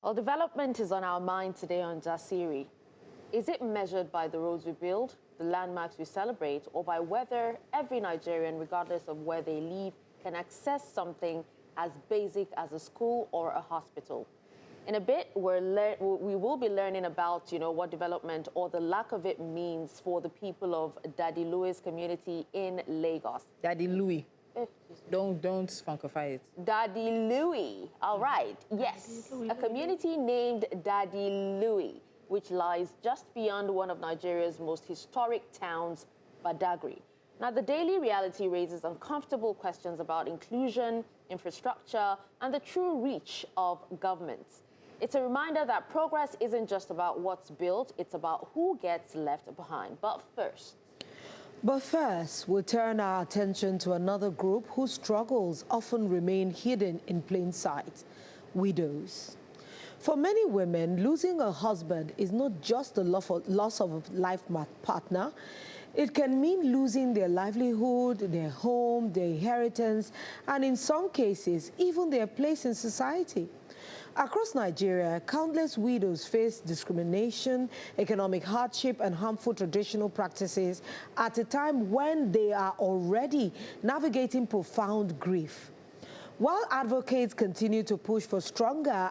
Well, development is on our mind today on Jasiri. Is it measured by the roads we build, the landmarks we celebrate, or by whether every Nigerian, regardless of where they live, can access something as basic as a school or a hospital? In a bit, we will be learning about, what development or the lack of it means for the people of Daddy Louie's community in Lagos. Daddy Louie. Don't funkify it. Daddy Louie. All right. Yes. A community named Daddy Louie, which lies just beyond one of Nigeria's most historic towns, Badagry. Now, the daily reality raises uncomfortable questions about inclusion, infrastructure, and the true reach of government. It's a reminder that progress isn't just about what's built, it's about who gets left behind. But first, we'll turn our attention to another group whose struggles often remain hidden in plain sight: widows. For many women, losing a husband is not just the loss of a life partner. It can mean losing their livelihood, their home, their inheritance, and in some cases, even their place in society. Across Nigeria, countless widows face discrimination, economic hardship, and harmful traditional practices at a time when they are already navigating profound grief. While advocates continue to push for stronger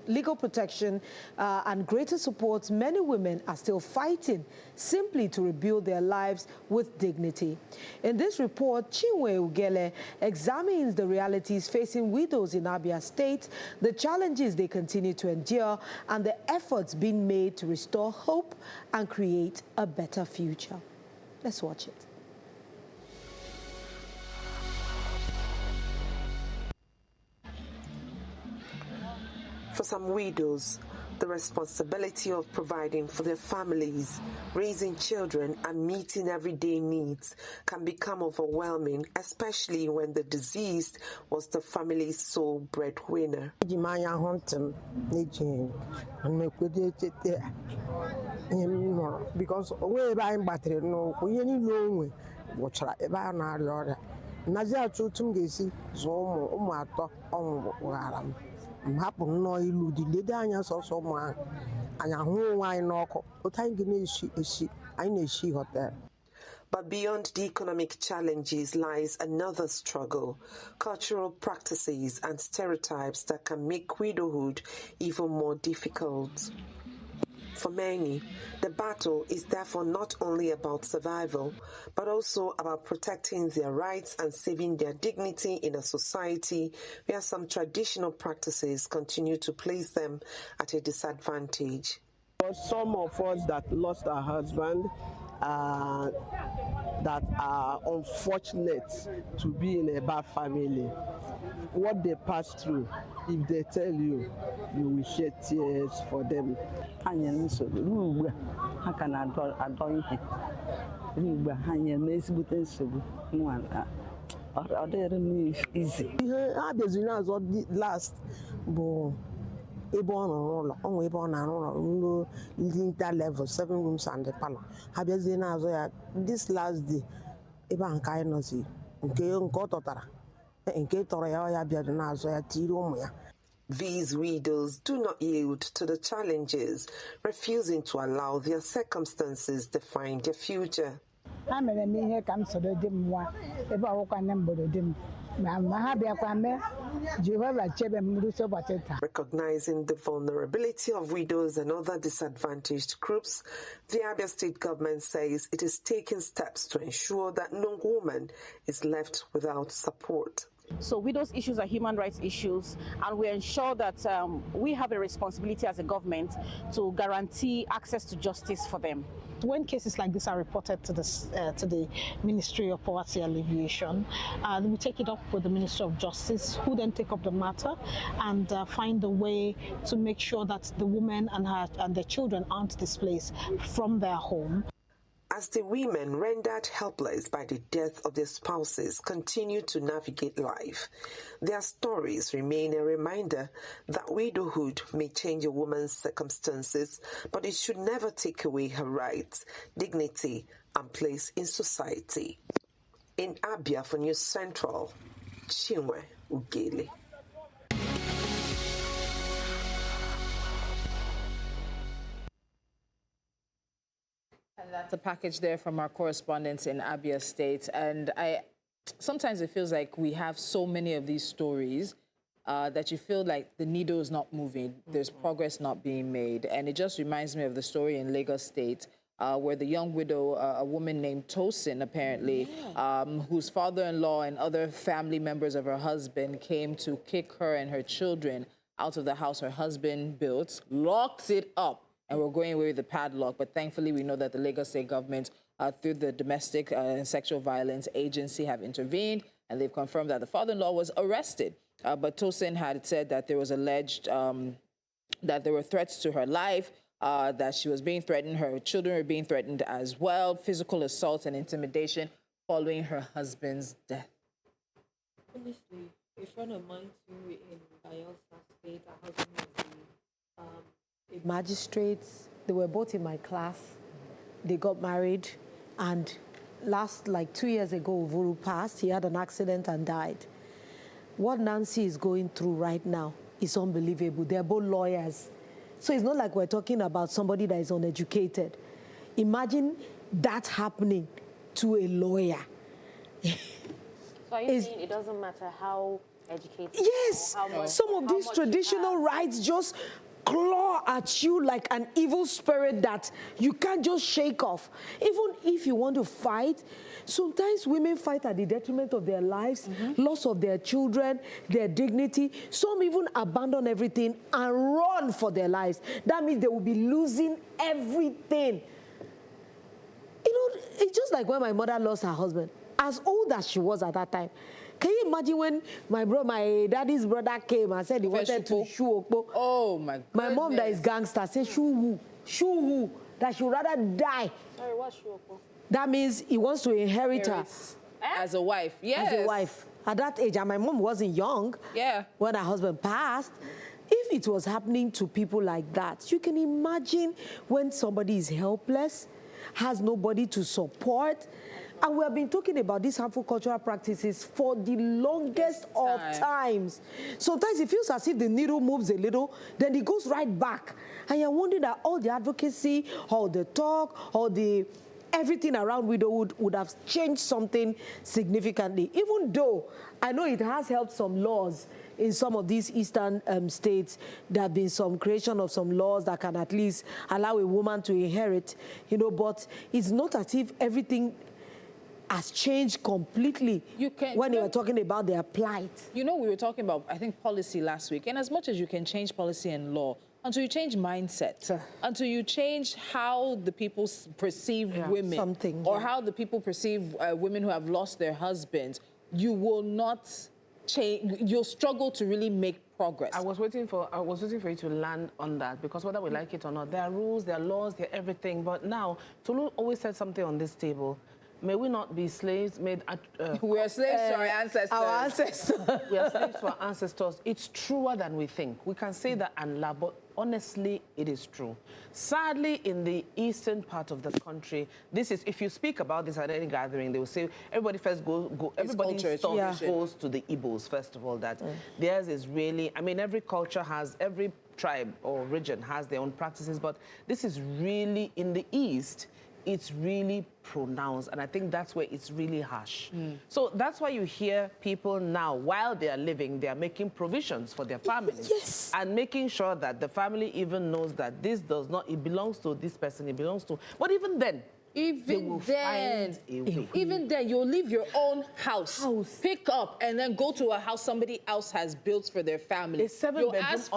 legal protection, and greater support, many women are still fighting simply to rebuild their lives with dignity. In this report, Chinwe Ugele examines the realities facing widows in Abia State, the challenges they continue to endure, and the efforts being made to restore hope and create a better future. Let's watch it. For some widows, the responsibility of providing for their families, raising children, and meeting everyday needs can become overwhelming, especially when the deceased was the family's sole breadwinner. Because but beyond the economic challenges lies another struggle: cultural practices and stereotypes that can make widowhood even more difficult. For many, the battle is therefore not only about survival, but also about protecting their rights and saving their dignity in a society where some traditional practices continue to place them at a disadvantage. For some of us that lost our husband, that are unfortunate to be in a bad family, what they pass through, if they tell you, you will shed tears for them. Last, level 7 rooms and the parlor. This last day, These widows do not yield to the challenges, refusing to allow their circumstances define their future. Recognizing the vulnerability of widows and other disadvantaged groups, the Abia State government says it is taking steps to ensure that no woman is left without support. So widows' issues are human rights issues, and we ensure that we have a responsibility as a government to guarantee access to justice for them. When cases like this are reported to the Ministry of Poverty Alleviation, we take it up with the Ministry of Justice, who then take up the matter and find a way to make sure that the woman and their children aren't displaced from their home. As the women rendered helpless by the death of their spouses continue to navigate life, their stories remain a reminder that widowhood may change a woman's circumstances, but it should never take away her rights, dignity, and place in society. In Abia for News Central, Chinwe Ugele. That's a package there from our correspondents in Abia State. And sometimes it feels like we have so many of these stories that you feel like the needle is not moving, there's progress not being made. And it just reminds me of the story in Lagos State where the young widow, a woman named Tosin, apparently, whose father-in-law and other family members of her husband came to kick her and her children out of the house her husband built, locked it up, and were going away with the padlock. But thankfully, we know that the Lagos State government, through the Domestic and Sexual Violence Agency, have intervened, and they've confirmed that the father-in-law was arrested. But Tosin had said that there was alleged that there were threats to her life, that she was being threatened, her children were being threatened as well, physical assault and intimidation following her husband's death. Honestly, a friend of mine too in Bayelsa State, her husband was a magistrate. They were both in my class. They got married, and like 2 years ago, Uvuru passed. He had an accident and died. What Nancy is going through right now is unbelievable. They're both lawyers. So it's not like we're talking about somebody that is uneducated. Imagine that happening to a lawyer. So are you saying it doesn't matter how educated? Yes. How much, some of these traditional rights just claw at you like an evil spirit that you can't just shake off. Even if you want to fight, sometimes women fight at the detriment of their lives, loss of their children, their dignity. Some even abandon everything and run for their lives. That means they will be losing everything. You know, it's just like when my mother lost her husband, as old as she was at that time. Can you imagine when my daddy's brother came and said he wanted to shoe Okpo? Oh, my goodness. My mom, that is gangster, said, shoe who? That she would rather die. Sorry, what's shoe Okpo? That means he wants to inherit her. As a wife, yes. As a wife. At that age, and my mom wasn't young when her husband passed. If it was happening to people like that, you can imagine when somebody is helpless, has nobody to support. And we have been talking about these harmful cultural practices for the longest of times. Sometimes it feels as if the needle moves a little, then it goes right back. And you're wondering that all the advocacy, all the talk, all the everything around widowhood would have changed something significantly. Even though I know it has helped some laws in some of these eastern states. There have been some creation of some laws that can at least allow a woman to inherit, you know, but it's not as if everything has changed completely when they were talking about their plight. You know, we were talking about, I think, policy last week. And as much as you can change policy and law, until you change mindset, until you change how the people perceive women, or how the people perceive women who have lost their husbands, you will not change. You'll struggle to really make progress. I was waiting for you to land on that, because whether we like it or not, there are rules, there are laws, there are everything. But now, Tolu always said something on this table. May we not be slaves made... we are slaves to our ancestors. Our ancestors. We are slaves to our ancestors. It's truer than we think. We can say that and laugh, but honestly, it is true. Sadly, in the eastern part of the country, this is, if you speak about this at any gathering, they will say, everybody first everybody's thought goes to the Igbos, first of all, that theirs is really, I mean, every culture has, every tribe or region has their own practices, but this is really, in the East, it's really pronounced, and I think that's where it's really harsh. So that's why you hear people now, while they are living, they are making provisions for their families. Yes. And making sure that the family even knows that this does not, it belongs to this person, it belongs to... But even then, they will find a way. Even then, you'll leave your own house, pick up, and then go to a house somebody else has built for their family. You'll ask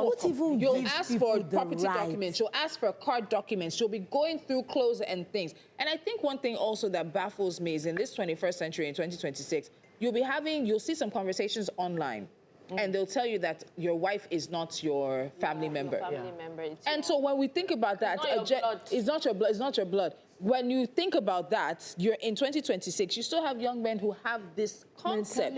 for property documents. You'll ask for card documents. You'll be going through clothes and things. And I think one thing also that baffles me is in this 21st century, in 2026, you'll see some conversations online. And they'll tell you that your wife is not your family member. And so when we think about that, it's not your blood. It's not your blood. When you think about that, you're in 2026, you still have young men who have this concept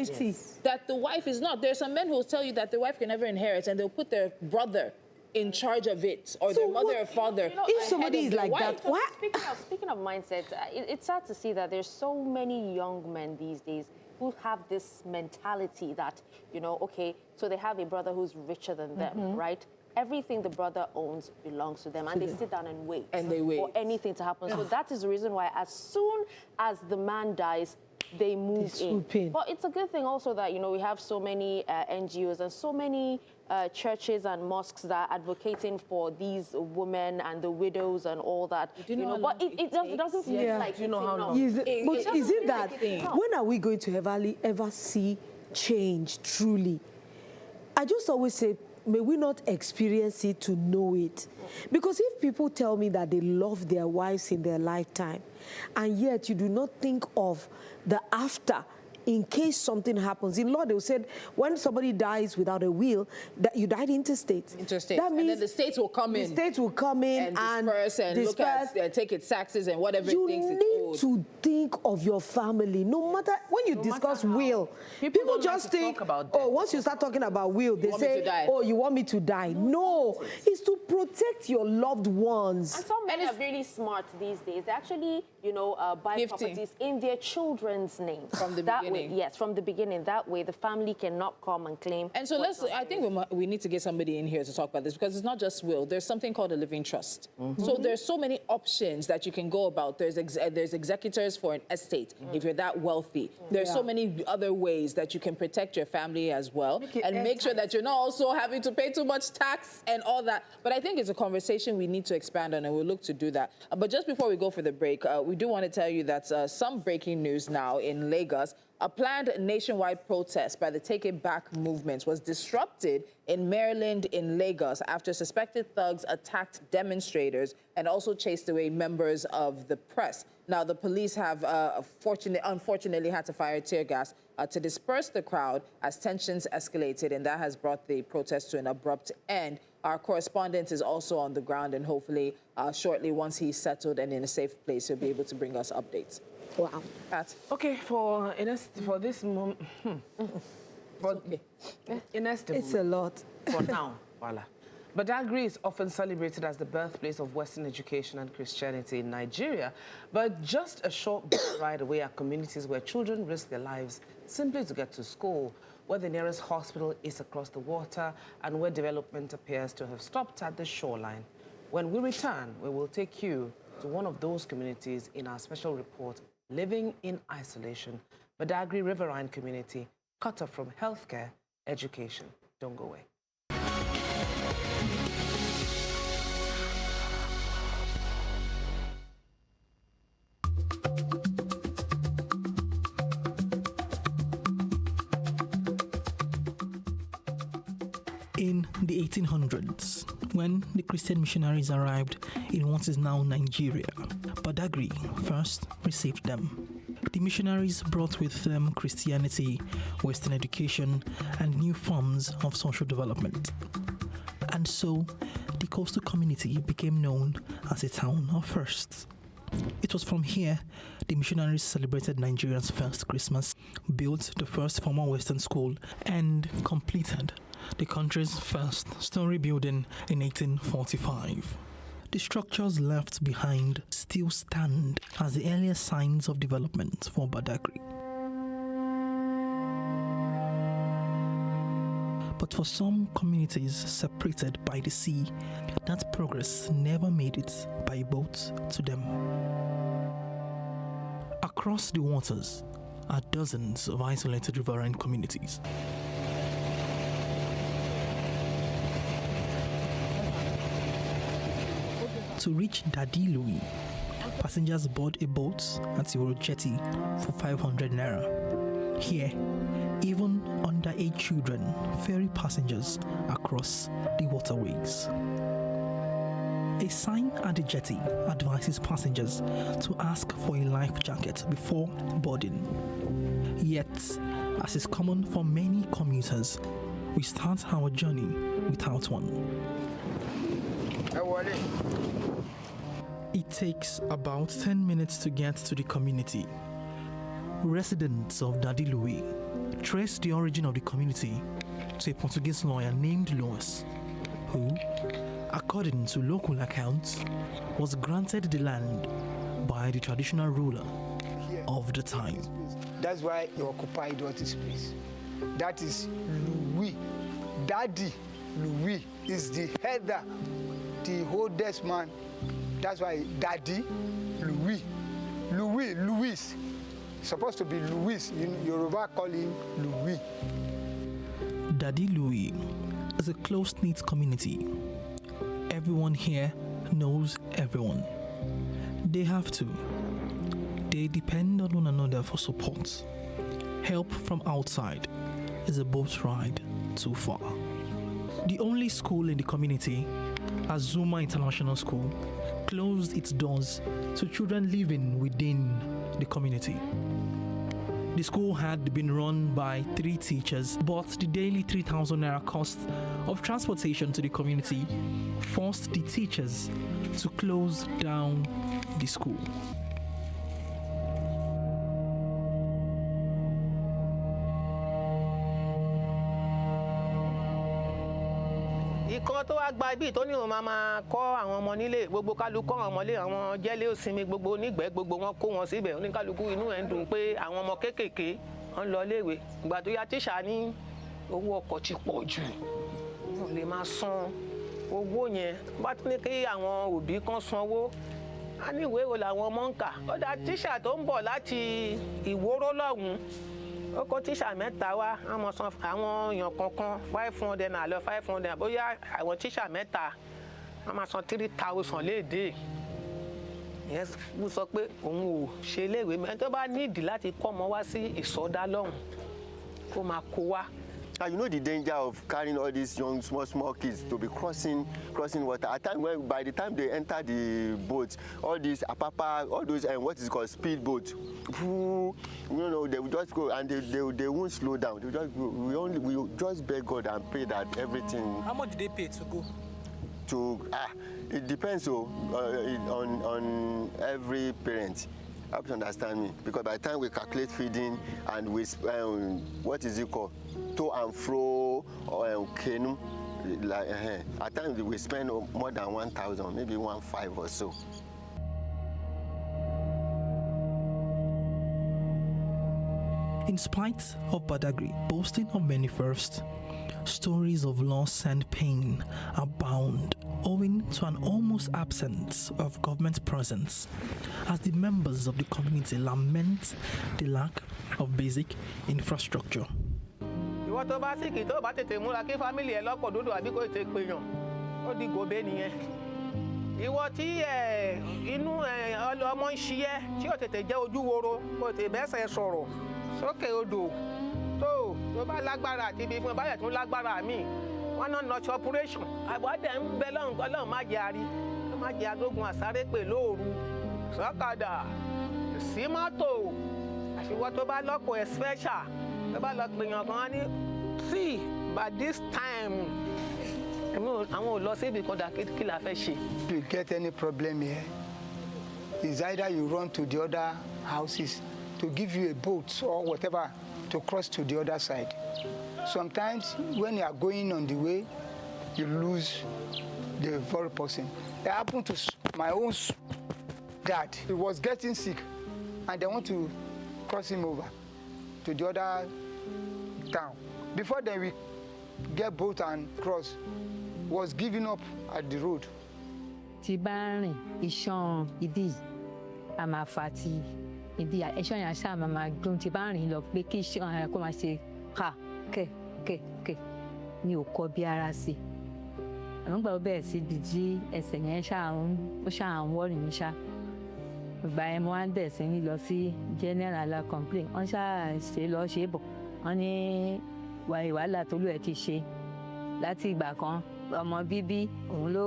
that the wife is not. There's some men who will tell you that the wife can never inherit, and they'll put their brother in charge of it, or their mother or father. You know, if somebody is like that, what? Speaking of mindset, it's sad to see that there's so many young men these days who have this mentality that, you know, okay, so they have a brother who's richer than them, right? everything the brother owns belongs to them, and they sit down and wait. For anything to happen. So that is the reason why as soon as the man dies, they move in. But it's a good thing also that, you know, we have so many NGOs and so many churches and mosques that are advocating for these women and the widows and all that. You know, but it doesn't feel like, you know how long? Is it that, when are we going to ever see change truly? I just always say, may we not experience it to know it. Because if people tell me that they love their wives in their lifetime, and yet you do not think of the after, in case something happens. In law, they will say, when somebody dies without a will, that you died interstate. Interstate. That means and then the states will come in. The states will come in and disperse and look at, take its taxes and whatever it thinks it's owed. You need to think of your family. No matter, when you discuss will, people just think, oh, once you start talking about will, they say, oh, you want me to die. No, it's to protect your loved ones. And some men are really smart these days. They actually, you know, buy properties in their children's name. From the beginning. Yes, from the beginning. That way, the family cannot come and claim. And so I think we need to get somebody in here to talk about this, because it's not just will. There's something called a living trust. So there's so many options that you can go about. There's executors for an estate if you're that wealthy. There's so many other ways that you can protect your family as well, and make sure that you're not also having to pay too much tax and all that. But I think it's a conversation we need to expand on, and we'll look to do that. But just before we go for the break, we do want to tell you that some breaking news now in Lagos. A planned nationwide protest by the Take It Back movement was disrupted in Maryland in Lagos after suspected thugs attacked demonstrators and also chased away members of the press. Now, the police have unfortunately had to fire tear gas to disperse the crowd as tensions escalated, and that has brought the protest to an abrupt end. Our correspondent is also on the ground, and hopefully shortly, once he's settled and in a safe place, he'll be able to bring us updates. Wow. Pat. Okay, for this moment, inestimable. It's a lot. For now, voila. Badagry is often celebrated as the birthplace of Western education and Christianity in Nigeria, but just a short ride away are communities where children risk their lives simply to get to school, where the nearest hospital is across the water, and where development appears to have stopped at the shoreline. When we return, we will take you to one of those communities in our special report, Living in Isolation, Badagry riverine community, cut off from healthcare, education. Don't go away. In the 1800s, when the Christian missionaries arrived in what is now Nigeria, Badagry first received them. The missionaries brought with them Christianity, Western education, and new forms of social development. And so, the coastal community became known as a town of firsts. It was from here the missionaries celebrated Nigeria's first Christmas, built the first formal Western school, and completed the country's first story building in 1845. The structures left behind still stand as the earliest signs of development for Badagry. But for some communities separated by the sea, that progress never made it by boat to them. Across the waters are dozens of isolated riverine communities. To reach Louie, passengers board a boat at the jetty for 500 naira. Here, even underage children ferry passengers across the waterways. A sign at the jetty advises passengers to ask for a life jacket before boarding. Yet, as is common for many commuters, we start our journey without one. It takes about 10 minutes to get to the community. Residents of Louie trace the origin of the community to a Portuguese lawyer named Louie, who, according to local accounts, was granted the land by the traditional ruler of the time. That's why he occupied all this place. That is Louie. Daddy Louie is the header, the oldest man. That's why Daddy Louie. Louis. Supposed to be Louis. Yoruba call him Louie. Daddy Louie is a close-knit community. Everyone here knows everyone. They have to. They depend on one another for support. Help from outside is a boat ride too far. The only school in the community, Azuma International School, closed its doors to children living within the community. The school had been run by 3 teachers, but the daily 3,000 naira cost of transportation to the community forced the teachers to close down the school. Ìkan tó wá gba ibi tó ní òun máa kọ́ àwọn ọmọ nílé gbogbo kálukú àwọn ọmọlé àwọn jẹ́lé òsinmi gbogbo onígbẹ́ gbogbo wọn kó wọn síbẹ̀ oníkálukú inú ẹ̀ ń dùn pé àwọn ọmọ kéékèèké ń lọ léèwé ìgbà tó yá tíṣà ní owó ọkọ̀ ti pọ̀ jù wọn lè máa san owó yẹn bá tún ní kí àwọn òbí kan sanwó á ní ìwé wo làwọn ọmọ ń kà ó dá tíṣà tó ń bọ̀ láti Ìwóró lọ́hùn-ún ó kó tíṣà mẹ́ta wá àwọn san àwọn èèyàn kankan 500 naira lọ 500 bóyá àwọn tíṣà mẹ́ta wọ́n máa san 3,000 léèdè ìyẹn ló sọ pé òun ò ṣe iléèwé mẹ́rin tó bá nídìí láti kọ́ ọmọ wá sí ìsọdá lọ́hùn kó máa kó wá. And you know the danger of carrying all these young, small kids to be crossing water. At times, by the time they enter the boat, all these apapa, all those what is called speed boat, they will just go and they won't slow down. They just go. We just beg God and pray that everything. How much do they pay to go? It depends on every parent. You have to understand me, because by the time we calculate feeding and we what is it called, to and fro or canoe, at times we spend more than 1,000, maybe 1,500 or so. In spite of Badagry boasting of many firsts, stories of loss and pain abound owing to an almost absence of government presence, as the members of the community lament the lack of basic infrastructure. Ìwọ tó bá sìkì tó bá tètè múra kí fámìlì ẹ lọ́pọ̀ dúdú àbí kò tètè pèèyàn ó di gòbé nìyẹn. Ìwọ tí inú ọmọ ń ṣiyẹ́ tí ò tètè jẹ́ ojú woro kò tètè bẹ́sẹ̀ sọ̀rọ̀ sókè odò tó bá lágbára àti ibi fún ẹ báyẹ̀ tún lágbára míì wọ́n náà nọ̀tí operation àbọ̀dẹ̀ ń bẹ lọ́hùn Ọlọ́run má jẹ́ àrí má jẹ́ agbógun àsáré pè lóòru sọ́kadà sí mọ́tò àfiwọ́ tó bá lọ́pọ̀ ẹ̀ special tó bá lọ gbìyànjú kan wá ní see by this time àwọn ò lọ síbi kan dà kí la fẹ́ ṣe. If you get any problem here, it's either you run to the other houses to give you a boat or whatever to cross to the other side. Sometimes when you are going on the way, you lose the very person. It happened to my own dad. He was getting sick and they want to cross him over to the other town. Before then we get boat and cross, was giving up at the road. Tibani, Ishon, Idi, Amafati, Idi, Ishon Yashama, my groom Tibani, love, vacation, and come and say, ha, ke, ni oko biara si. Àwọn gbà bẹ́ẹ̀ sí ibi tí ẹsẹ̀ yẹn ṣáà ń wọ́rì ní ṣá. Ìgbà yẹn mo wá ń bẹ̀ sí ní lọ sí general complain. Wọ́n ṣáà ṣe lọ ṣe bọ̀. Wọ́n ní wàhálà tó lù ẹ̀ ti ṣe. Láti ìgbà kan, ọmọ bíbí òun ló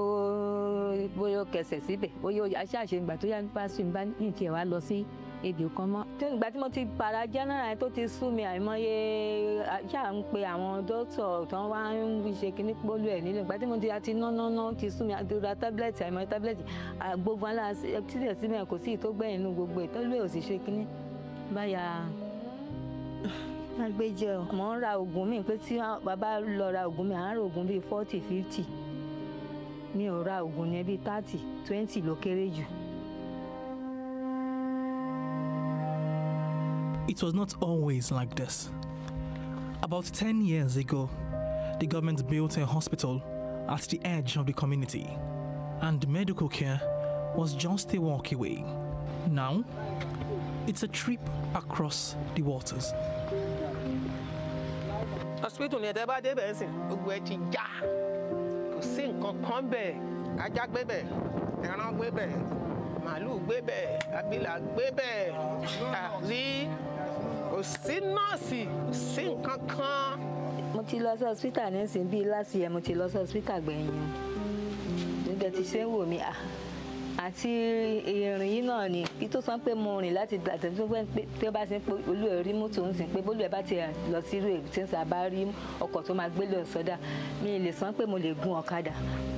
bóyá kẹsẹ̀ síbẹ̀. Bóyá aṣáàṣe ìgbà tó yá nípa sùn bá ní ìtì ẹ̀ wá lọ sí èdè kan mọ́. Ìgbà tí mo ti para general tó ti sú mi àìmọye ṣáà ń pe àwọn dókítà tó wá ń ṣe kíní pólú ẹ̀ nílé. Ìgbà tí mo ti àti ná ti sú mi àti ra tábìlẹ̀tì àìmọye tábìlẹ̀tì gbogbo aláà tílẹ̀ síbẹ̀ kò sí ìtógbẹ̀yìn inú gbogbo ìtọ́lú ẹ̀ ò sì ṣe kíní. Báyà agbẹjẹ o mo ń ra oògùn mi pé tí bàbá lọ ra oògùn mi à ń ra oògùn bíi 40-50 mi ò ra oògùn yẹn bíi 30-20 ló kéré jù. It was not always like this. About 10 years ago, The government built a hospital at the edge of the community, and medical care was just a walk away. Now, it's a trip across the waters. Hospital ni ẹ bá débẹ̀ ńsìn gbogbo ẹ ti já kò sí nǹkan kan bẹ́ẹ̀ ajá gbé bẹ́ẹ̀ ẹran gbé bẹ́ẹ̀ màálù gbé bẹ́ẹ̀ abilà gbé bẹ́ẹ̀ àrí kò sí nọ́ọ̀sì kò sí nǹkan kan. Mo ti lọ sí hospital nísìnyí bíi last year mo ti lọ sí hospital gbẹ̀yìn nígbà tí ṣe ń wò mí àti ìrìn yìí náà ni kí tó sọ pé mo rìn láti gbà tó pé tí ó bá ṣe pé olú ẹ̀ rí mọ́tò ń sìn pé bólú ẹ̀ bá ti lọ sí irú èyí tí ń sábà rí ọkọ̀ tó máa gbé lọ sọ́dà mi lè sọ pé mo lè gun ọ̀kadà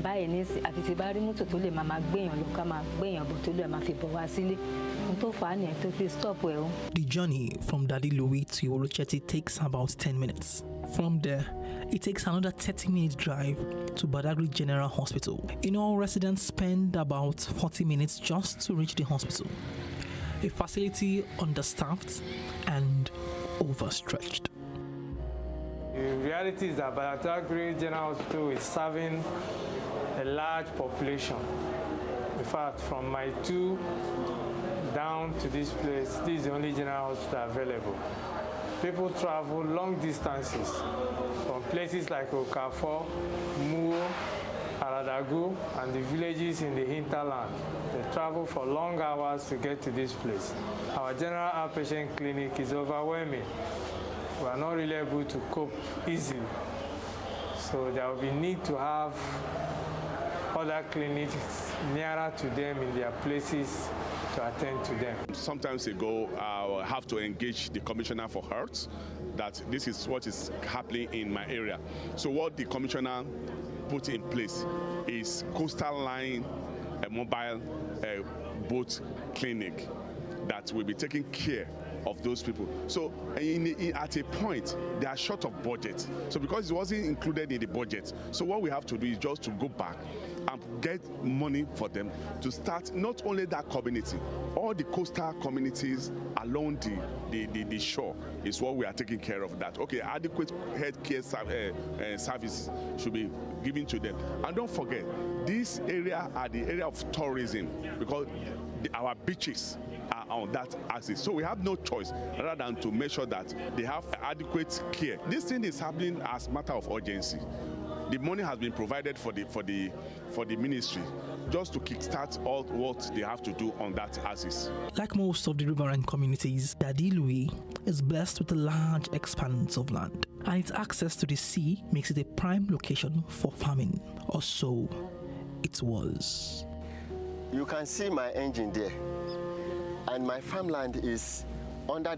báyìí ní àfi tí bá rí mọ́tò tó lè máa gbéyàn lọ ká máa gbéyàn bọ̀ tó lè máa fi bọ̀ wá sílé ohun tó fà á nìyẹn tó fi stop ẹ̀ o. The journey from Daddy Louie to Olocheti takes about 10 minutes. From there, it takes another 30-minute drive to Badagry General Hospital. In all, residents spend about 40 minutes just to reach the hospital, a facility understaffed and overstretched. The reality is that Badagry General Hospital is serving a large population. In fact, from my 2 down to this place, this is the only general hospital available. People travel long distances from places like Okafor, Muo, Aradagu, and the villages in the hinterland. They travel for long hours to get to this place. Our general outpatient clinic is overwhelming. We are not really able to cope easily. So there will be need to have other clinics nearer to them in their places to attend to them. Sometimes ago, I have to engage the Commissioner for Health that this is what is happening in my area. So what the Commissioner put in place is coastal line mobile boat clinic that will be taking care of those people. So at a point, they are short of budget. So because it wasn't included in the budget, so what we have to do is just to go back and get money for them to start not only that community, all the coastal communities along the shore is what we are taking care of that. Okay, adequate healthcare service should be given to them. And don't forget, this area are the area of tourism because our beaches are on that axis. So we have no choice rather than to make sure that they have adequate care. This thing is happening as a matter of urgency. The money has been provided for the ministry just to kickstart all what they have to do on that axis. Like most of the riverine communities, Daddy Louie is blessed with a large expanse of land, and its access to the sea makes it a prime location for farming, or so it was. You can see my engine there, and my farmland is under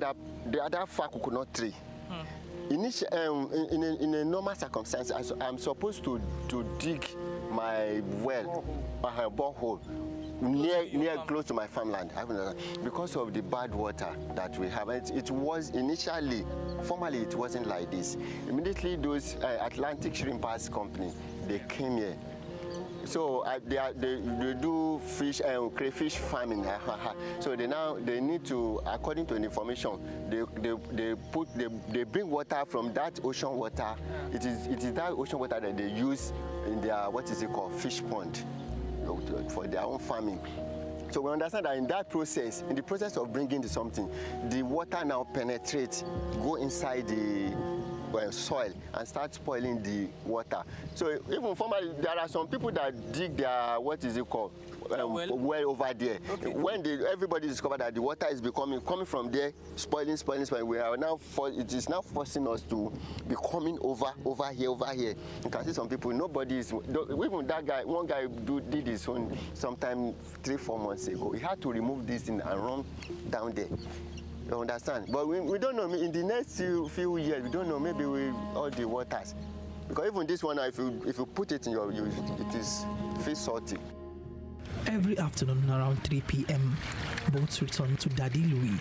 the other far coconut tree. In a normal circumstance, I'm supposed to dig my well, borehole, near close to my farmland. Because of the bad water that we have, it was initially, formerly it wasn't like this. Immediately those Atlantic Shrimpers Company, they came here. So they do fish and crayfish farming. So they need to, according to the information, they bring water from that ocean water. It is that ocean water that they use in their fish pond for their own farming. So we understand that in that process, in the process of bringing something, the water now penetrates, go inside the soil and start spoiling the water. So even formerly, there are some people that dig their well over there. Okay. When everybody discovered that the water is coming from there, spoiling. We are now it is now forcing us to be coming over here. You can see some people. Nobody is. Even that guy, one guy did his own sometime 3-4 months ago. He had to remove this thing and run down there. You understand? But we don't know. In the next few years, we don't know. Maybe all the waters, because even this one, if you put it in it is feels salty. Every afternoon around 3 p.m., boats return to Daddy Louie,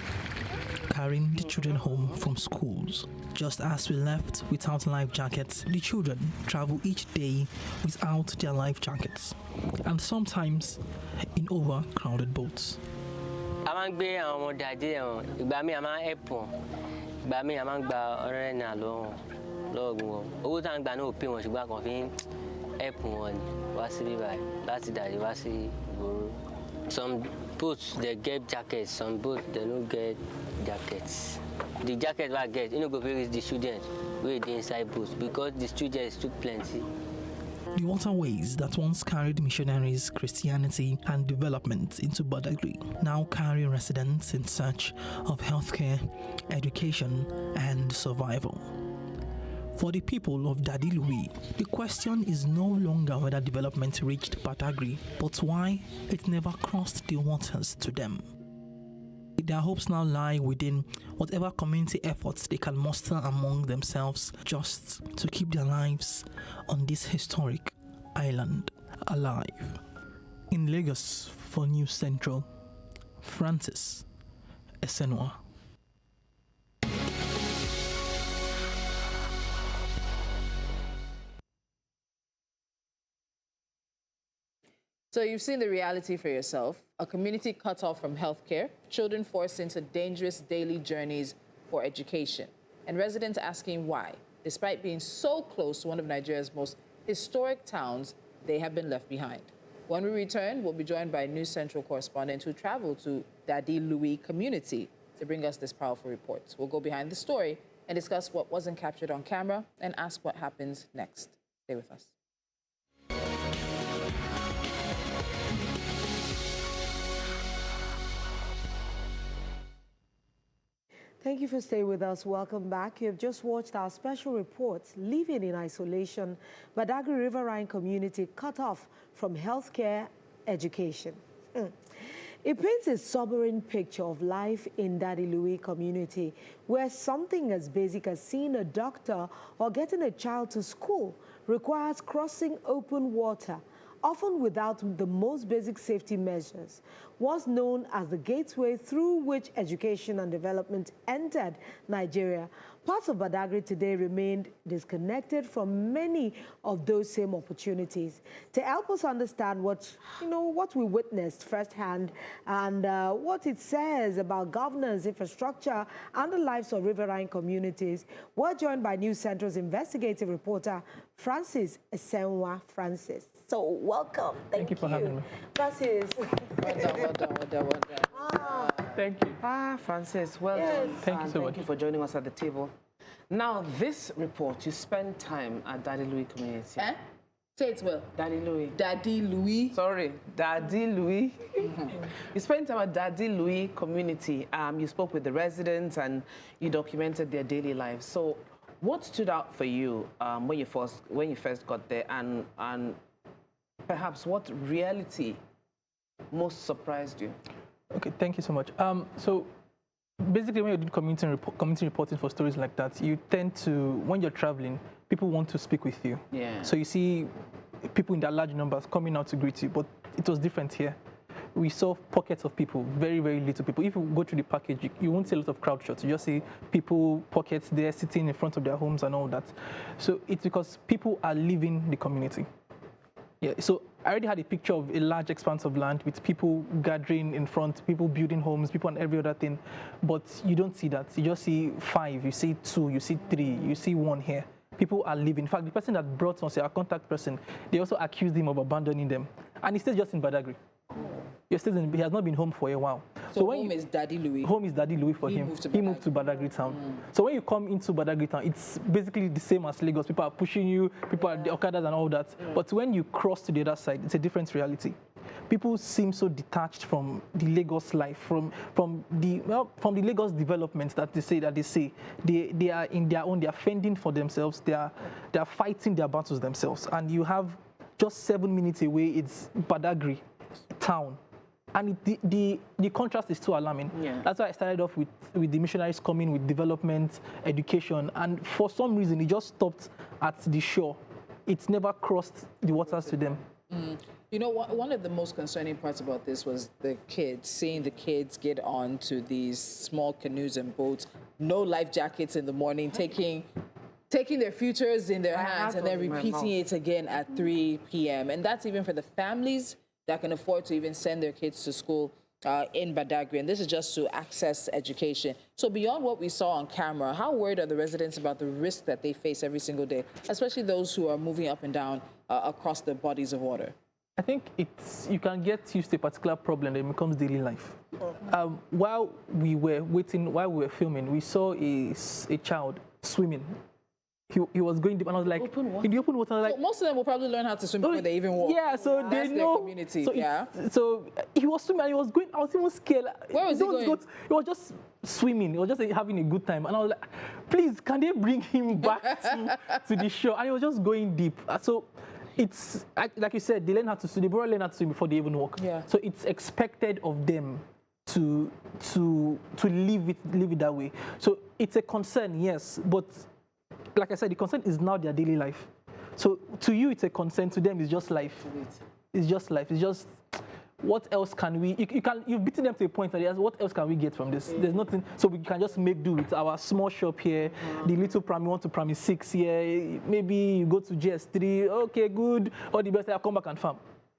carrying the children home from schools. Just as we left without life jackets, the children travel each day without their life jackets, and sometimes in overcrowded boats. A máa ń gbé àwọn ọmọ dàdí ẹ̀wọ̀n, ìgbà míì a máa ń help wọn, ìgbà míì a máa ń gba ọ̀rẹ́ náà lọ́wọ́. lọ́wọ́ wọn. Owó tá à ń gbà náà ò pé wọn ṣùgbọ́n a kàn fi ń help wọn wá sí bíbá láti dàrí wá sí ìgboro. Some boats they get jackets, some boats they don't get jackets. The jacket I get, you know, go reach the students wey dey inside boats because the students too plenty. The waterways that once carried missionaries, Christianity, and development into Badagry now carry residents in search of healthcare, education, and survival. For the people of Daddy Louie, the question is no longer whether development reached Badagry, but why it never crossed the waters to them. Their hopes now lie within whatever community efforts they can muster among themselves just to keep their lives on this historic island alive. In Lagos for News Central, Francis Esenwa. So you've seen the reality for yourself. A community cut off from healthcare, children forced into dangerous daily journeys for education, and residents asking why, despite being so close to one of Nigeria's most historic towns, they have been left behind. When we return, we'll be joined by News Central correspondent who traveled to Daddy Louie community to bring us this powerful report. We'll go behind the story and discuss what wasn't captured on camera and ask what happens next. Stay with us. Thank you for staying with us. Welcome back. You have just watched our special report, Living in Isolation, Badagry Riverine Community cut off from healthcare education. It paints a sobering picture of life in Daddy Louie community, where something as basic as seeing a doctor or getting a child to school requires crossing open water, often without the most basic safety measures, was known as the gateway through which education and development entered Nigeria. Parts of Badagry today remained disconnected from many of those same opportunities. To help us understand what we witnessed firsthand and what it says about governance, infrastructure, and the lives of riverine communities, we're joined by News Central's investigative reporter, Francis Esenwa. Francis. So welcome. Thank you for having me. Francis. Well done. Thank you. Francis, well done. Thank you so much. Thank you for joining us at the table. Now, this report, you spent time at Daddy Louie community. Say it well. Daddy Louie. Daddy Louie. Sorry, Daddy Louie. You spent time at Daddy Louie community. You spoke with the residents and you documented their daily lives. So, what stood out for you when you first got there, and perhaps what reality most surprised you? Okay, thank you so much. So basically, when you do community reporting for stories like that, you tend to, when you're traveling, people want to speak with you. Yeah. So you see people in their large numbers coming out to greet you, but it was different here. We saw pockets of people, very, very little people. If you go through the package, you won't see a lot of crowd shots. You just see people, pockets there, sitting in front of their homes and all that. So it's because people are leaving the community. Yeah, so I already had a picture of a large expanse of land with people gathering in front, people building homes, people and every other thing. But you don't see that. You just see 5, you see 2, you see 3, you see 1 here. People are leaving. In fact, the person that brought us, our contact person, they also accused him of abandoning them. And he stays just in Badagry. He has not been home for a while. So home is Daddy Louie? Home is Daddy Louie for him. He moved to Badagry town. So when you come into Badagry town, it's basically the same as Lagos. People are pushing you, people are the Okadas and all that. But when you cross to the other side, it's a different reality. People seem so detached from the Lagos life, from the Lagos development that they say. They are in their own, they are fending for themselves, they are fighting their battles themselves. And you have just 7 minutes away, it's Badagry town. And the contrast is too alarming. Yeah. That's why I started off with the missionaries coming with development, education, and for some reason it just stopped at the shore. It's never crossed the waters to them. You know, one of the most concerning parts about this was the kids, seeing the kids get on to these small canoes and boats, no life jackets in the morning, taking their futures in their hands and then repeating it again at 3 p.m. And that's even for the families that can afford to even send their kids to school. in Badagry, and this is just to access education. So beyond what we saw on camera, how worried are the residents about the risk that they face every single day, especially those who are moving up and down across the bodies of water? I think you can get used to a particular problem that becomes daily life. While we were filming, we saw a child swimming. He was going deep, and I was like, in the open water. Like, so most of them will probably learn how to swim before they even walk. Yeah, so they know. Their community. So, so he was swimming, and he was going. I was even scared. Where was he going? He was just swimming. He was just having a good time, and I was like, please, can they bring him back to the shore? And he was just going deep. So it's like you said, they learn how to swim. They probably learn how to swim before they even walk. Yeah. So it's expected of them to live it that way. So it's a concern, yes, but like I said, the concern is now their daily life. So to you, it's a concern. To them, it's just life. It's just life. It's just, what else can we? You've beaten them to a point that what else can we get from this? There's nothing. So we can just make do with our small shop here, the little primary 1 to primary 6 here. Maybe you go to GS3. Okay, good. All the best. I'll come back and farm.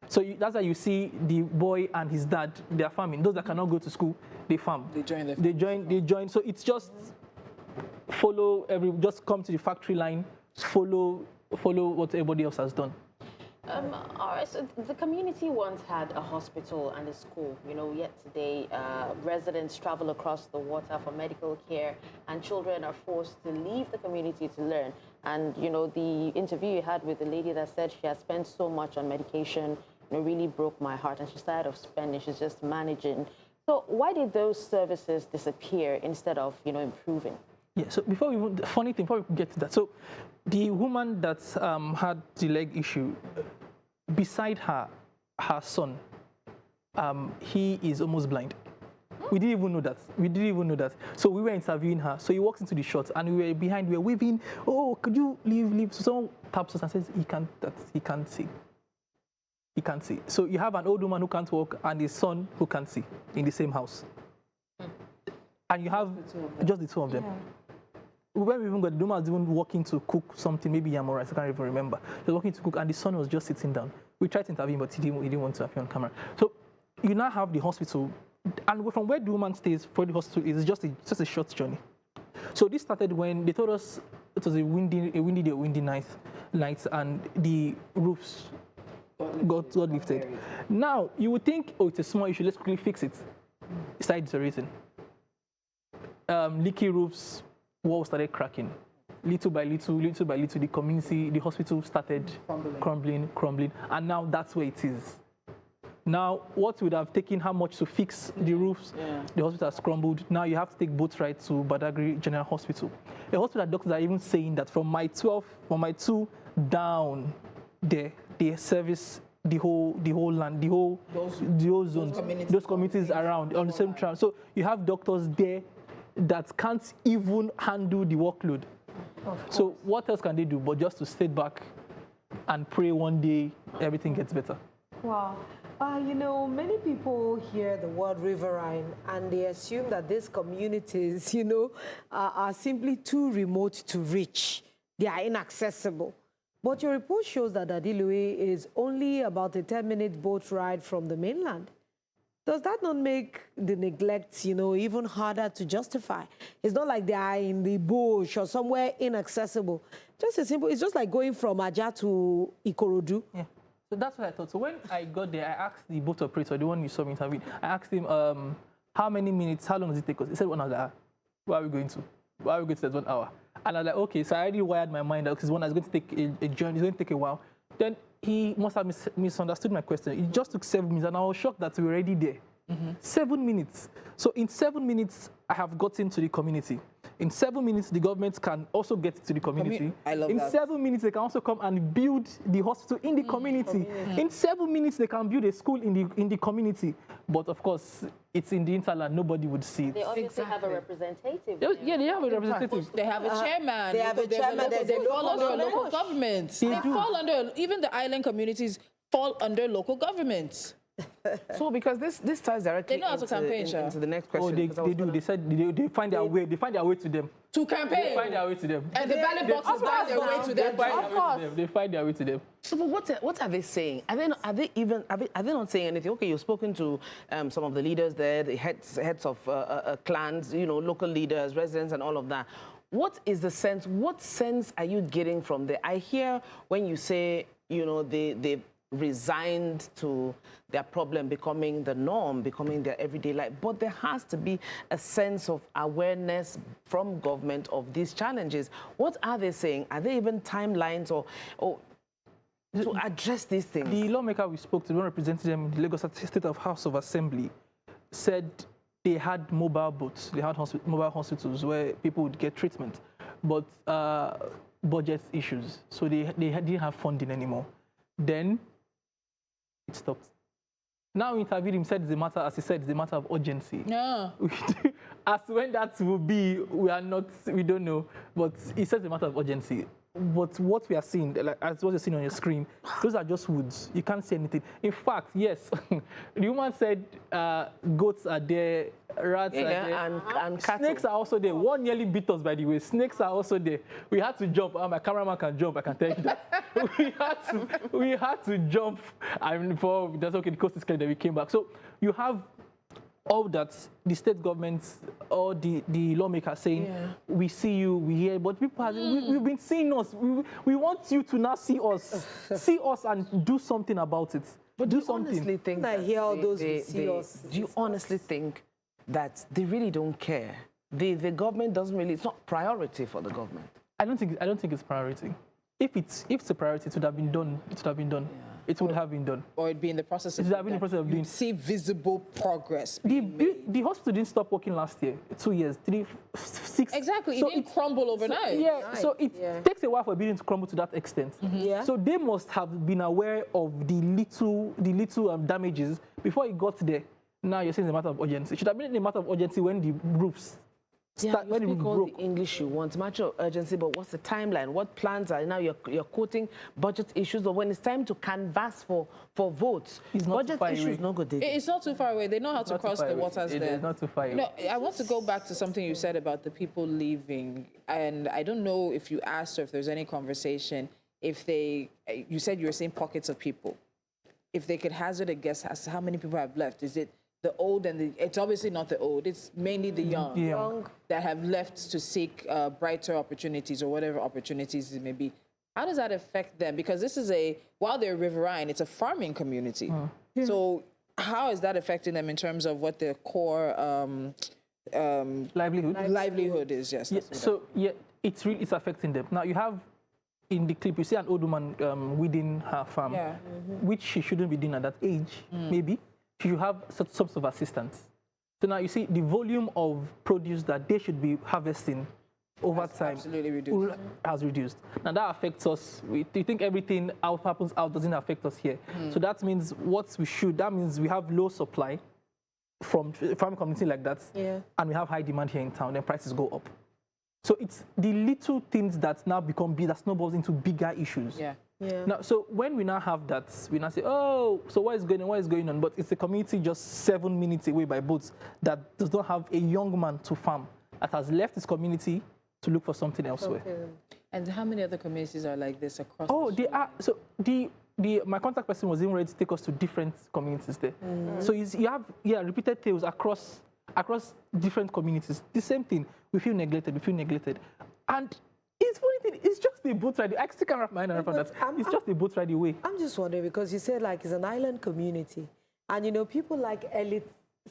So that's how you see the boy and his dad. They are farming. Those that cannot go to school, they farm. They join. They join. So it's just just come to the factory line, follow what everybody else has done. All right, so the community once had a hospital and a school, yet today residents travel across the water for medical care, and children are forced to leave the community to learn. And, the interview you had with the lady that said she has spent so much on medication, really broke my heart, and she's tired of spending, she's just managing. So why did those services disappear instead of, improving? Yeah, so before we get to that, so the woman that had the leg issue, beside her son, he is almost blind. We didn't even know that. So we were interviewing her. So he walks into the shot, and we were behind, we were waving, oh, could you leave? So someone taps us and says, he can't see. He can't see. So you have an old woman who can't walk and a son who can't see in the same house. And you have just the two of them. Yeah. When we even got, the woman was even walking to cook something, maybe yam or rice, I can't even remember. She was walking to cook, and the son was just sitting down. We tried to interview him, but he didn't want to appear on camera. So you now have the hospital, and from where the woman stays for the hospital is just a short journey. So this started when they told us it was a windy night, and the roofs got lifted. Now you would think, oh, it's a small issue, let's quickly fix it. It started deteriorating. Leaky roofs, walls started cracking. Little by little, the community, the hospital started crumbling, and now that's where it is. Now, what would have taken how much to fix the roofs, the hospital has crumbled. Now you have to take boat ride to Badagry General Hospital. The hospital doctors are even saying that from my 2 down there, they service the whole land, the whole zones, those communities around on the same tram. So you have doctors there that can't even handle the workload. So what else can they do but just to stay back and pray one day everything gets better? Wow. Many people hear the word riverine and they assume that these communities, are simply too remote to reach. They are inaccessible. But your report shows that Louie is only about a 10-minute boat ride from the mainland. Does that not make the neglect, even harder to justify? It's not like they are in the bush or somewhere inaccessible. Just as simple, it's just like going from Aja to Ikorodu. Yeah. So that's what I thought. So when I got there, I asked the boat operator, the one you saw me interviewing, I asked him, how many minutes, how long does it take us? He said 1 hour. Where are we going to? Where are we going to? That's 1 hour. And I was like, okay, so I already wired my mind out because one is going to take a journey, it's going to take a while. Then he must have misunderstood my question. It just took 7 minutes, and I was shocked that we were already there. 7 minutes. So in 7 minutes, I have gotten to the community. In 7 minutes, the government can also get to the community. I love in that. 7 minutes, they can also come and build the hospital in the community. In 7 minutes, they can build a school in the community. But of course, it's in the hinterland. Nobody would see it. They obviously have a representative. Yeah, they have a representative. They have a chairman. They have a chairman. They fall under a local government. They fall under, even the island communities fall under local governments. So because this ties directly into the next question. Oh, they do. They said they find their way. They find their way to them. To campaign. They find their way to them. And the ballot boxes find their way to them. They find their way to them. So, but what are they saying? Are they not saying anything? Okay, you've spoken to some of the leaders there, the heads of clans, local leaders, residents, and all of that. What is the sense? What sense are you getting from there? I hear when you say, they've resigned to their problem becoming the norm, becoming their everyday life. But there has to be a sense of awareness from government of these challenges. What are they saying? Are there even timelines or to address these things? The lawmaker we spoke to, one representing them in the Lagos State House of Assembly, said they had mobile boats, they had mobile hospitals where people would get treatment, but budget issues. So they didn't have funding anymore. Then it stopped. Now we interviewed him, said it's a matter, as he said, it's a matter of urgency. Yeah. As when that will be, we don't know. But he says it's a matter of urgency. But what we are seeing, like as what you're seeing on your screen, those are just woods. You can't see anything. In fact, yes, the woman said goats are there, rats are there, and cattle. Snakes are also there. One nearly beat us, by the way. Snakes are also there. We had to jump. My cameraman can jump, I can tell you that. we had to jump. And before that's okay, the coast is clear, then we came back. So you have all that the state governments or the lawmakers saying, we see you, we hear, but people have, we've been seeing us. We want you to now see us. See us and do something about it. But do you honestly think I hear all those see us? Do you honestly think that they really don't care? The government doesn't really, it's not priority for the government. I don't think it's priority. If it's a priority, it would have been done. It would have been done. Yeah. It would have been done. Or it'd be in the process of doing. See visible progress. The hospital didn't stop working last year. 2 years, 3, 6. Exactly. So it didn't crumble overnight. So it takes a while for a building to crumble to that extent. So they must have been aware of the little damages before it got there. Now you're saying it's a matter of urgency. It should have been a matter of urgency when the roofs. You speak all the English you want, matter of urgency, but what's the timeline? What plans are now? You're quoting budget issues, but when it's time to canvass for votes, budget issues not good. It's not too far away. They know how to cross the waters there. It's not too far away. I want to go back to something you said about the people leaving, and I don't know if you asked or if there's any conversation. You said you were seeing pockets of people. If they could hazard a guess as to how many people have left, is it the old and it's obviously not the old, it's mainly the young that have left to seek brighter opportunities or whatever opportunities it may be. How does that affect them? Because this is while they're riverine, it's a farming community. So how is that affecting them in terms of what their core livelihood is? Yes. It's affecting them. Now you have, in the clip, you see an old woman weeding her farm, which she shouldn't be doing at that age, maybe. She should have some sorts of assistance. So now you see the volume of produce that they should be harvesting over time has reduced. Now that affects us. We think everything happens out doesn't affect us here. So that means that means we have low supply from farming community like that, and we have high demand here in town, then prices go up. So it's the little things that now become big, that snowballs into bigger issues. Now, so when we now have that, we now say, oh, so what is going on? What is going on? But it's a community just 7 minutes away by boats that does not have a young man to farm, that has left its community to look for something elsewhere. And how many other communities are like this across? Oh, they are. So my contact person was even ready to take us to different communities there. So you have repeated tales across different communities. The same thing. We feel neglected. And it's funny thing, it's just a boat ride. I still can't wrap my mind around that. It's just a boat ride away. I'm just wondering, because you said like it's an island community, and people like elite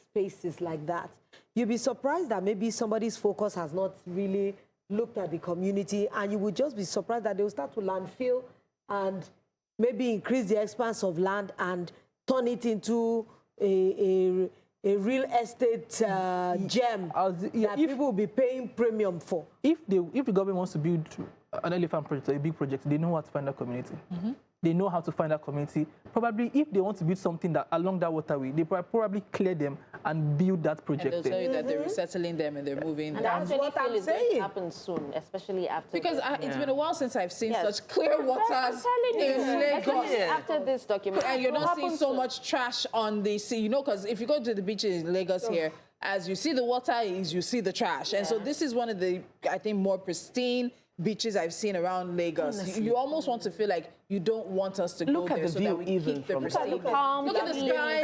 spaces like that. You'd be surprised that maybe somebody's focus has not really looked at the community, and you would just be surprised that they will start to landfill and maybe increase the expanse of land and turn it into a real estate gem that people will be paying premium for. If the government wants to build an elephant project or a big project, they know how to find that community. They know how to find that community. Probably if they want to build something that along that waterway, they probably clear them and build that project. And they'll tell you that they're resettling them and they're moving. And that's what I'm saying. Happen soon, especially after. Because it's been a while since I've seen such clear waters in Lagos. After this document, and you're not seeing so much trash on the sea. You know, because if you go to the beaches in Lagos here, as you see the water, you see the trash, and so this is one of the, I think, more pristine beaches I've seen around Lagos. You almost want to feel like you don't want us to go there so that we keep the pristine. Look at the skyline.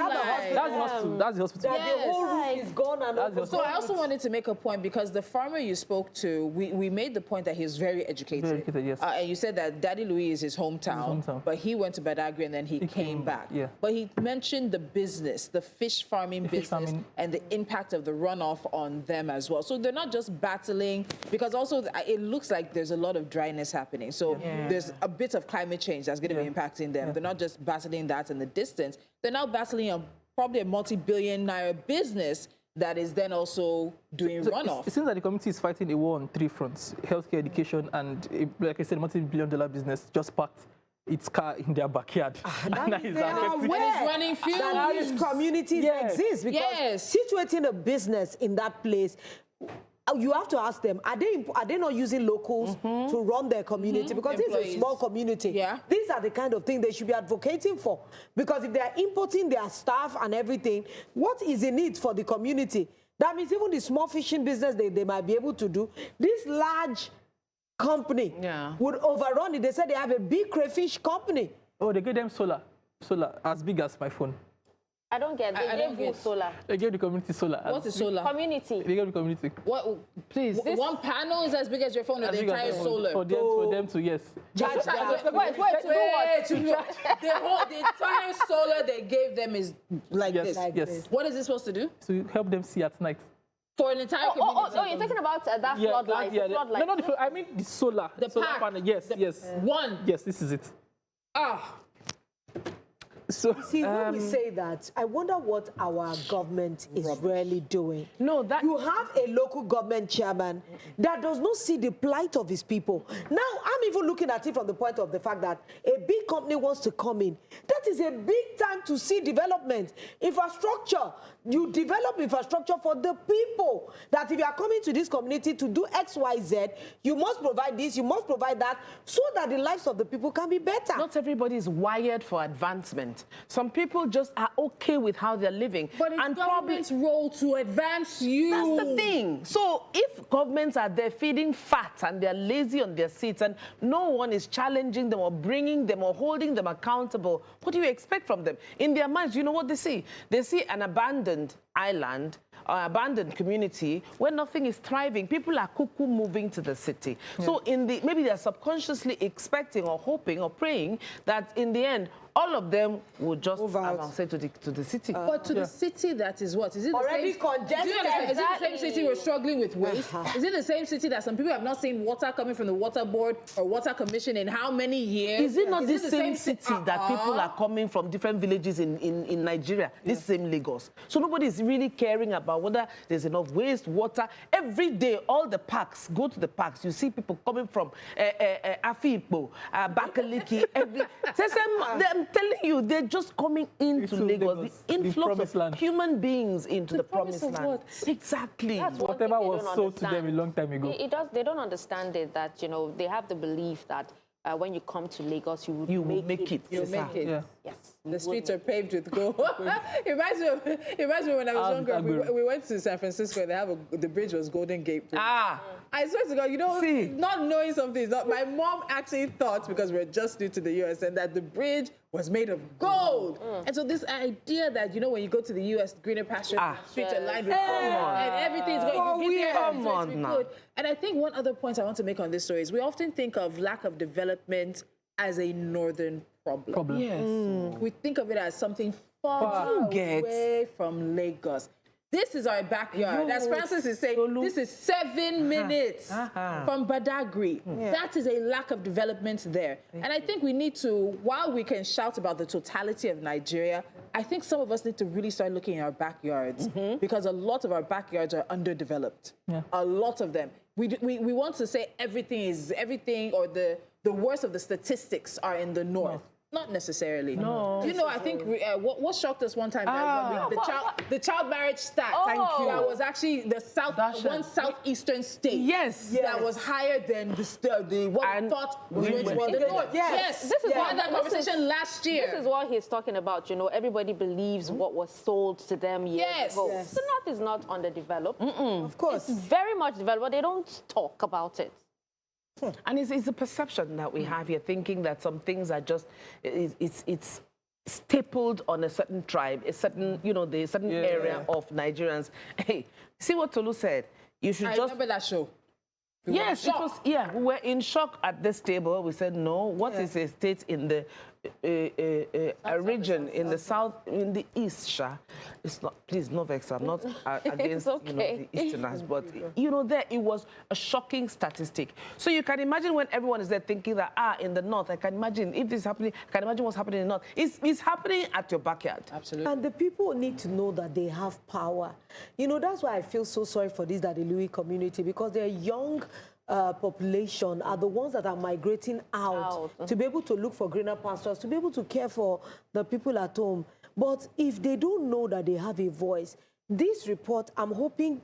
That's the hospital. The whole roof is gone. And so I also wanted to make a point, because the farmer you spoke to, we made the point that he's very educated. Very educated, yes. And you said that Daddy Louie is his hometown, but he went to Badagry and then he came back. Yeah. But he mentioned the business, the fish farming business, and the impact of the runoff on them as well. So they're not just battling, because also it looks like there's a lot of dryness happening. So there's a bit of climate change that's going to be impacting them. They're not just battling that in the distance. They're now battling probably a multi-billion naira business that is then also doing runoff. It seems that the community is fighting a war on three fronts: healthcare, education, and, like I said, a multi-billion-dollar business just parked its car in their backyard. And it's running fuel. That these communities exist, because situating a business in that place, you have to ask them, are they not using locals to run their community? Because it's a small community. These are the kind of things they should be advocating for. Because if they are importing their staff and everything, what is in it for the community? That means even the small fishing business they might be able to do. This large company would overrun it. They said they have a big crayfish company. Oh, they gave them solar as big as my phone. I don't get. They gave you solar. They gave the community solar. What is solar? Community. They gave the community. What? Please. One panel is as big as your phone, or the entire solar? For them to yes. Wait, the entire solar they gave them is like this. Yes. What is this supposed to do? To help them see at night. For an entire community. Oh, you're talking about that floodlight. No, not the I mean the solar. The solar pack. panel. Yes, yes. One. Yes, this is it. So, see, when we say that, I wonder what our government is really doing. No, that you have a local government chairman that does not see the plight of his people. Now, I'm even looking at it from the point of the fact that a big company wants to come in. That is a big time to see development. Infrastructure. You develop infrastructure for the people. That if you are coming to this community to do X, Y, Z, you must provide this, you must provide that, so that the lives of the people can be better. Not everybody is wired for advancement. Some people just are okay with how they're living. But it's government's role to advance you. That's the thing. So if governments are there feeding fat and they're lazy on their seats and no one is challenging them or bringing them or holding them accountable, what do you expect from them? In their minds, you know what they see? They see an abandoned island or abandoned community where nothing is thriving. People are cuckoo moving to the city. So maybe they're subconsciously expecting or hoping or praying that in the end, all of them would just say to the city. But to the city that is what? Is it already congested? Is it the same city we're struggling with waste? Is it the same city that some people have not seen water coming from the water board or water commission in how many years? Is it not the same city that people are coming from different villages in Nigeria? This same Lagos. So nobody is really caring about whether there's enough waste, water. Every day, all the parks, go to the parks, you see people coming from Afipo, Bakaliki, I'm telling you, they're just coming into Lagos. The influx of human beings into the promised land. Exactly. Whatever was sold to them a long time ago. They don't understand it, that, you know, they have the belief that when you come to Lagos, you will make it. You'll make it. Yeah. Yes. The streets are paved with gold. It reminds me when I was younger, we went to San Francisco and the bridge was Golden Gate Bridge. I swear to God, you know, not knowing something is not. My mom actually thought, because we're just new to the US, and that the bridge was made of gold. And so this idea that, you know, when you go to the US, greener pastures, streets are lined with gold, and everything's going to get there. And I think one other point I want to make on this story is we often think of lack of development as a northern problem. Yes. We think of it as something far away from Lagos. This is our backyard. As Francis is saying, this is 7 minutes from Badagry. That is a lack of development there. And I think we need to, while we can shout about the totality of Nigeria, I think some of us need to really start looking at our backyards, because a lot of our backyards are underdeveloped. A lot of them. We want to say everything, or the worst of the statistics are in the north. Not necessarily. No. You know, I think what shocked us one time, the child marriage stat. Thank you. That was actually the southeastern state. Yes. That was higher than the what we thought was going to be the north. Yes. This is why that conversation last year. This is what he's talking about. You know, everybody believes what was sold to them years ago. Yes. The north is not underdeveloped. Of course. It's very much developed, but they don't talk about it. And it's a perception that we have here, thinking that some things are just, it's stapled on a certain tribe, a certain, you know, the certain area of Nigerians. Hey, see what Tolu said? You should I remember that show. We were in shock at this table. We said, no, what is a state in the a region in the south, in the east, it's not, please, no vex, I'm not against you know, the easterners, but you know, there it was a shocking statistic. So you can imagine when everyone is there thinking that, in the north, I can imagine if this is happening, I can imagine what's happening in the north. It's happening at your backyard. Absolutely. And the people need to know that they have power. You know, that's why I feel so sorry for this, that the Louie community, because they're young population are the ones that are migrating out to be able to look for greener pastures, to be able to care for the people at home. But if they don't know that they have a voice, this report, I'm hoping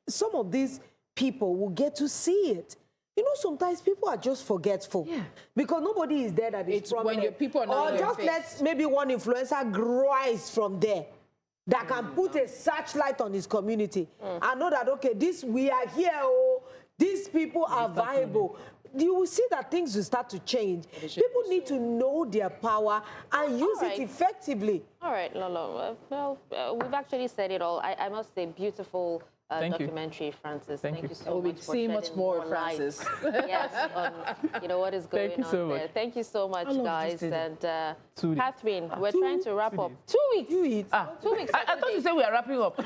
some of these people will get to see it. You know, sometimes people are just forgetful because nobody is there that is prominent. When your people are not or just let maybe one influencer rise from there that can put a searchlight on his community and know that, okay, we are here, these people are viable. You will see that things will start to change. People need to know their power and use it effectively. All right, Lolo. Well, we've actually said it all. I must say, beautiful documentary, Francis. Thank you so much. We'll see much more, Francis. Yes, you know what is going on there. Thank you so much, guys. And Catherine, we're trying to wrap up. 2 weeks. 2 weeks. 2 weeks. I thought you said we are wrapping up.